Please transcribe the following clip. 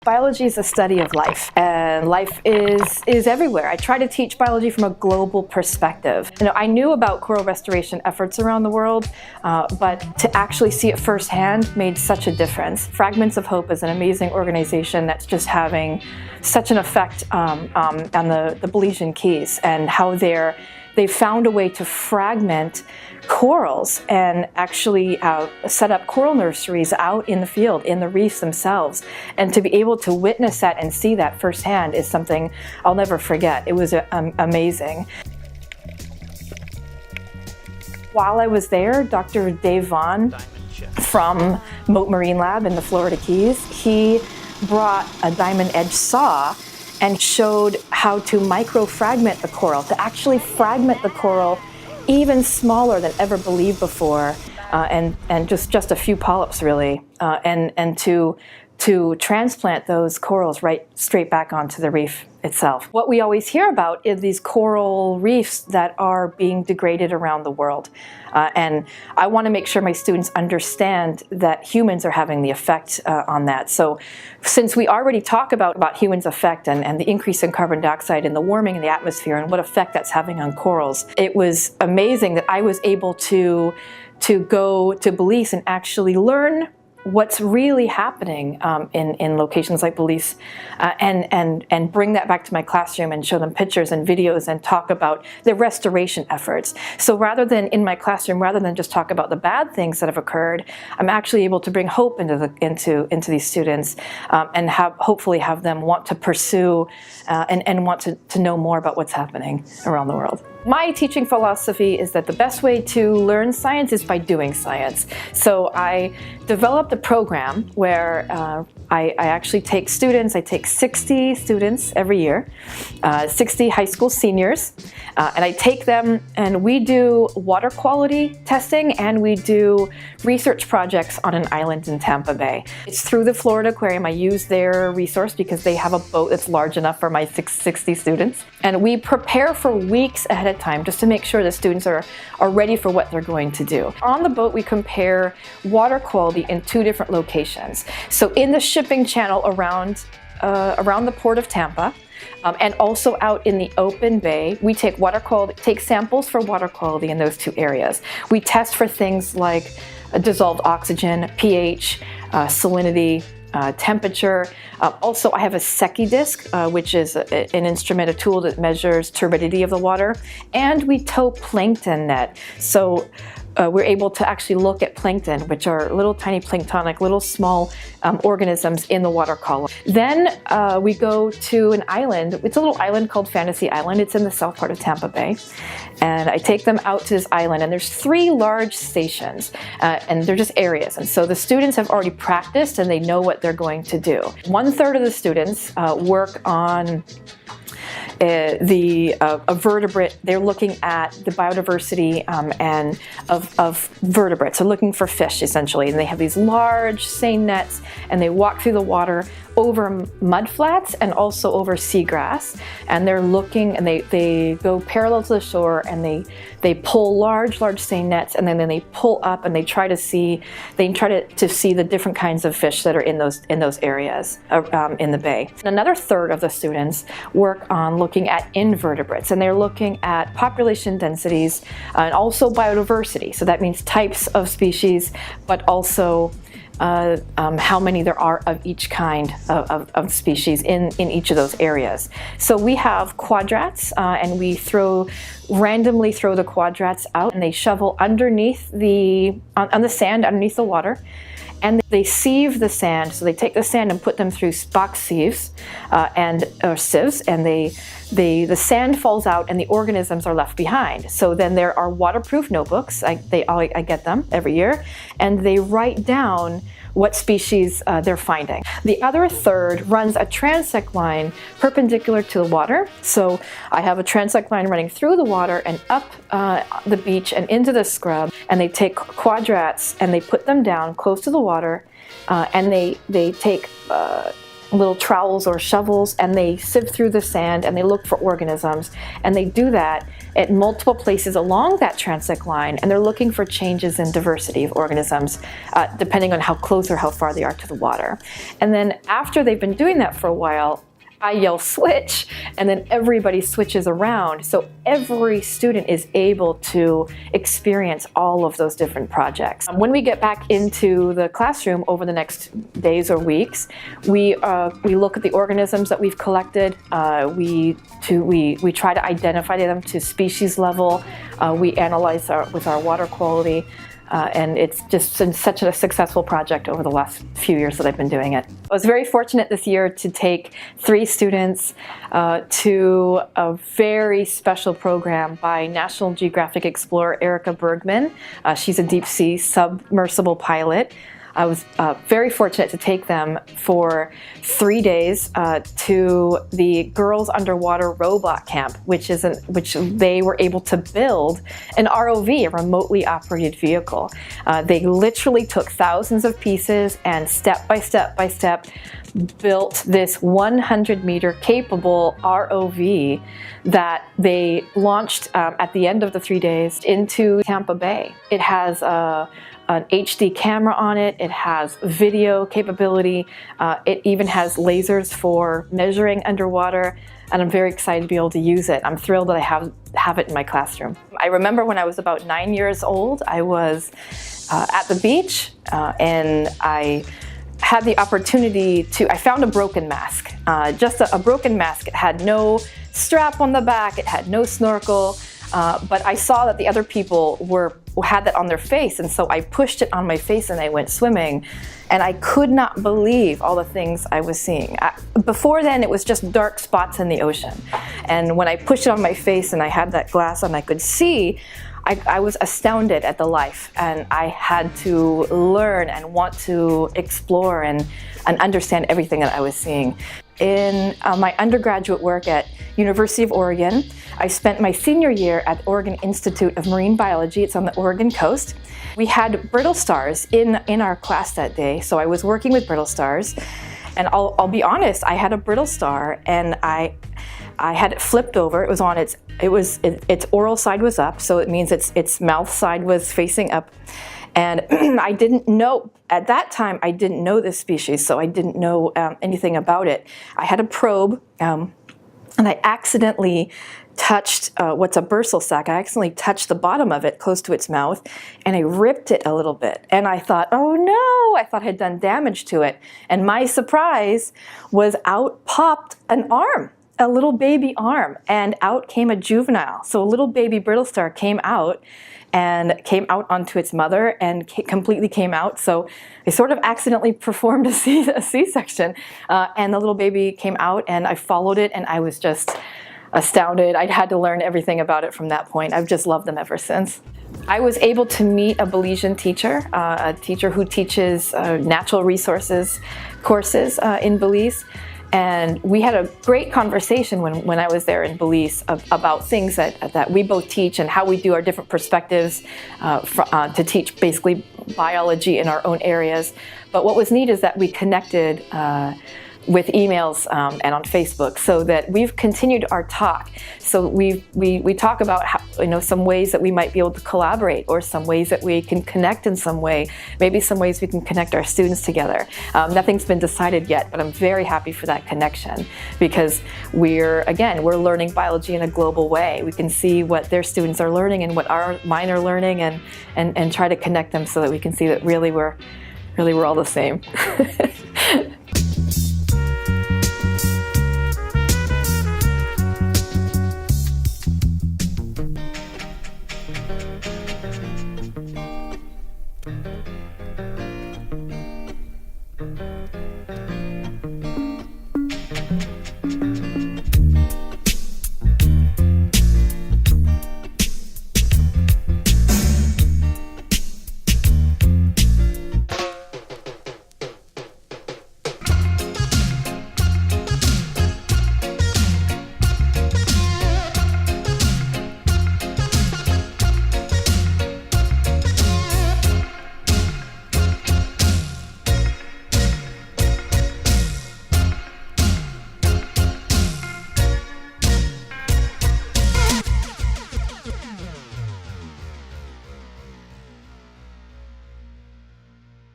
Biology is a study of life, and life is everywhere. I try to teach biology from a global perspective. I knew about coral restoration efforts around the world, but to actually see it firsthand made such a difference. Fragments of Hope is an amazing organization that's just having such an effect on the Belizean Keys, and how they've found a way to fragment corals and actually set up coral nurseries out in the field, in the reefs themselves. And to be able to witness that and see that firsthand is something I'll never forget. It was amazing. While I was there, Dr. Dave Vaughn from Mote Marine Lab in the Florida Keys, he brought a diamond edge saw and showed how to micro-fragment the coral, to actually fragment the coral even smaller than ever believed before, and just a few polyps really, and to transplant those corals right straight back onto the reef itself. What we always hear about is these coral reefs that are being degraded around the world. And I want to make sure my students understand that humans are having the effect on that. So since we already talk about humans' effect and the increase in carbon dioxide and the warming in the atmosphere and what effect that's having on corals, it was amazing that I was able to go to Belize and actually learn what's really happening in locations like Belize, and bring that back to my classroom and show them pictures and videos and talk about the restoration efforts. So rather than in my classroom, rather than just talk about the bad things that have occurred, I'm actually able to bring hope into these students, and hopefully have them want to pursue and want to know more about what's happening around the world. My teaching philosophy is that the best way to learn science is by doing science. So I developed a program where I actually take students. I take 60 students every year, 60 high school seniors, and I take them and we do water quality testing and we do research projects on an island in Tampa Bay. It's through the Florida Aquarium. I use their resource because they have a boat that's large enough for my 60 students. And we prepare for weeks ahead of time just to make sure the students are ready for what they're going to do. On the boat, we compare water quality in 2 different locations. So in the shipping channel around the port of Tampa, and also out in the open bay, we take samples for water quality in those 2 areas. We test for things like dissolved oxygen, pH, salinity, temperature. Also, I have a Secchi disc, which is an instrument, a tool that measures turbidity of the water, and we tow plankton net. So we're able to actually look at plankton, which are little tiny planktonic, little small organisms in the water column. Then we go to an island. It's a little island called Fantasy Island. It's in the south part of Tampa Bay. And I take them out to this island, and there's 3 large stations, and they're just areas. And so the students have already practiced and they know what they're going to do. 1/3 of the students work on a vertebrate. They're looking at the biodiversity and of vertebrates. So looking for fish essentially, and they have these large seine nets, and they walk through the water over mud flats and also over seagrass, and they're looking, and they go parallel to the shore, and they pull large seine nets, and then they pull up and they try to see the different kinds of fish that are in those areas in the bay. Another 1/3 of the students work on looking at invertebrates, and they're looking at population densities and also biodiversity. So that means types of species, but also how many there are of each kind of species in each of those areas. So we have quadrats, and we randomly throw the quadrats out, and they shovel underneath on the sand underneath the water, and they sieve the sand. So they take the sand and put them through box sieves or sieves, and the sand falls out and the organisms are left behind. So then there are waterproof notebooks. I get them every year, and they write down what species they're finding. The other 1/3 runs a transect line perpendicular to the water. So I have a transect line running through the water and up the beach and into the scrub, and they take quadrats and they put them down close to the water, and they take little trowels or shovels, and they sift through the sand and they look for organisms, and they do that at multiple places along that transect line, and they're looking for changes in diversity of organisms, depending on how close or how far they are to the water. And then after they've been doing that for a while, I yell switch, and then everybody switches around. So every student is able to experience all of those different projects. When we get back into the classroom over the next days or weeks, we look at the organisms that we've collected. We try to identify them to species level. We analyze with our water quality. And it's just been such a successful project over the last few years that I've been doing it. I was very fortunate this year to take 3 students to a very special program by National Geographic explorer Erica Bergman. She's a deep sea submersible pilot. I was very fortunate to take them for 3 days to the Girls Underwater Robot Camp, which they were able to build an ROV, a remotely operated vehicle. They literally took thousands of pieces and step by step by step built this 100-meter capable ROV that they launched at the end of the 3 days into Tampa Bay. It has an HD camera on it. It has video capability. It even has lasers for measuring underwater, and I'm very excited to be able to use it. I'm thrilled that I have it in my classroom. I remember when I was about 9 years old, I was at the beach and I had the opportunity I found a broken mask, just a broken mask. It had no strap on the back, it had no snorkel, but I saw that the other people had that on their face, and so I pushed it on my face and I went swimming, and I could not believe all the things I was seeing. Before then, it was just dark spots in the ocean, and when I pushed it on my face and I had that glass on, I could see. I was astounded at the life, and I had to learn and want to explore and understand everything that I was seeing. In my undergraduate work at University of Oregon, I spent my senior year at Oregon Institute of Marine Biology. It's on the Oregon coast. We had brittle stars in our class that day, so I was working with brittle stars. And I'll be honest, I had a brittle star, and I had it flipped over. It was on its oral side was up, so it means its mouth side was facing up. And I didn't know, at that time, I didn't know this species, so I didn't know anything about it. I had a probe, and I accidentally touched what's a bursal sac. I accidentally touched the bottom of it close to its mouth, and I ripped it a little bit. And I thought, oh no, I thought I had done damage to it. And my surprise was out popped an arm, a little baby arm, and out came a juvenile. So a little baby brittle star came out onto its mother and completely came out. So I sort of accidentally performed a C-section, and the little baby came out, and I followed it, and I was just astounded. I'd had to learn everything about it from that point. I've just loved them ever since. I was able to meet a Belizean teacher, a teacher who teaches natural resources courses in Belize. And we had a great conversation when I was there in Belize about things that we both teach and how we do our different perspectives to teach basically biology in our own areas. But what was neat is that we connected with emails and on Facebook, so that we've continued our talk. So we talk about how, some ways that we might be able to collaborate, or some ways that we can connect in some way, maybe some ways we can connect our students together. Nothing's been decided yet, but I'm very happy for that connection, because we're learning biology in a global way. We can see what their students are learning and what mine are learning, and try to connect them so that we can see that really we're all the same.